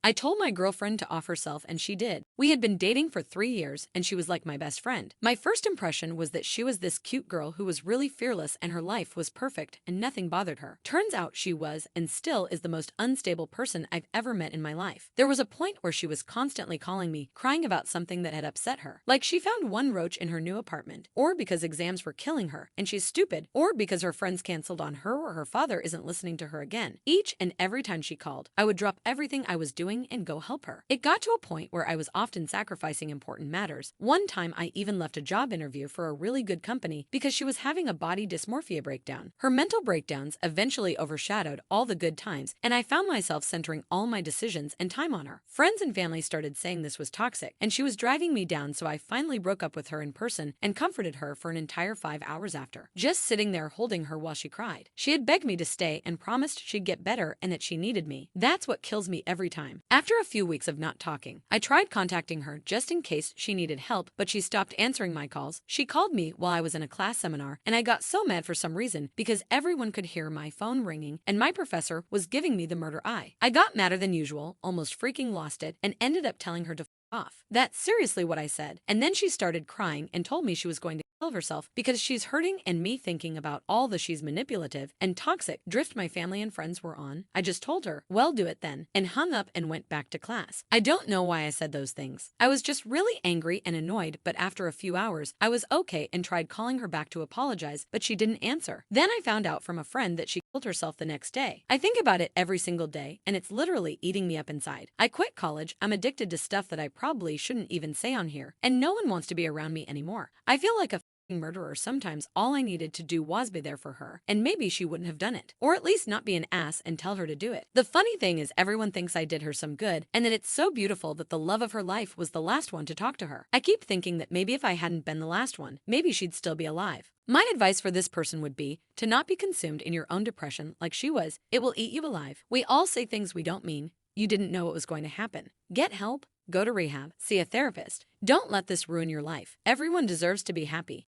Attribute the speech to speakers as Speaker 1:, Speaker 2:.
Speaker 1: I told my girlfriend to off herself and she did. We had been dating for 3 years and she was like my best friend. My first impression was that she was this cute girl who was really fearless and her life was perfect and nothing bothered her. Turns out she was and still is the most unstable person I've ever met in my life. There was a point where she was constantly calling me, crying about something that had upset her. Like she found one roach in her new apartment, or because exams were killing her and she's stupid, or because her friends canceled on her or her father isn't listening to her again. Each and every time she called, I would drop everything I was doing and go help her. It got to a point where I was often sacrificing important matters. One time I even left a job interview for a really good company because she was having a body dysmorphia breakdown. Her mental breakdowns eventually overshadowed all the good times, and I found myself centering all my decisions and time on her. Friends and family started saying this was toxic, and she was driving me down, so I finally broke up with her in person and comforted her for an entire 5 hours after, just sitting there holding her while she cried. She had begged me to stay and promised she'd get better and that she needed me. That's what kills me every time. After a few weeks of not talking, I tried contacting her just in case she needed help, but she stopped answering my calls. She called me while I was in a class seminar, and I got so mad for some reason because everyone could hear my phone ringing and my professor was giving me the murder eye. I got madder than usual, almost freaking lost it, and ended up telling her to off. That's seriously what I said. And then she started crying and told me she was going to kill herself because she's hurting, and me thinking about all the she's manipulative and toxic drift my family and friends were on. I just told her, well, do it then, and hung up and went back to class. I don't know why I said those things. I was just really angry and annoyed, but after a few hours, I was okay and tried calling her back to apologize, but she didn't answer. Then I found out from a friend that she killed herself the next day. I think about it every single day, and it's literally eating me up inside. I quit college. I'm addicted to stuff that I probably shouldn't even say on here, and no one wants to be around me anymore. I feel like a murderer. Sometimes all I needed to do was be there for her, and maybe she wouldn't have done it, or at least not be an ass and tell her to do it. The funny thing is everyone thinks I did her some good, and that it's so beautiful that the love of her life was the last one to talk to her. I keep thinking that maybe if I hadn't been the last one, maybe she'd still be alive. My advice for this person would be to not be consumed in your own depression like she was. It will eat you alive. We all say things we don't mean. You didn't know it was going to happen. Get help. Go to rehab. See a therapist. Don't let this ruin your life. Everyone deserves to be happy.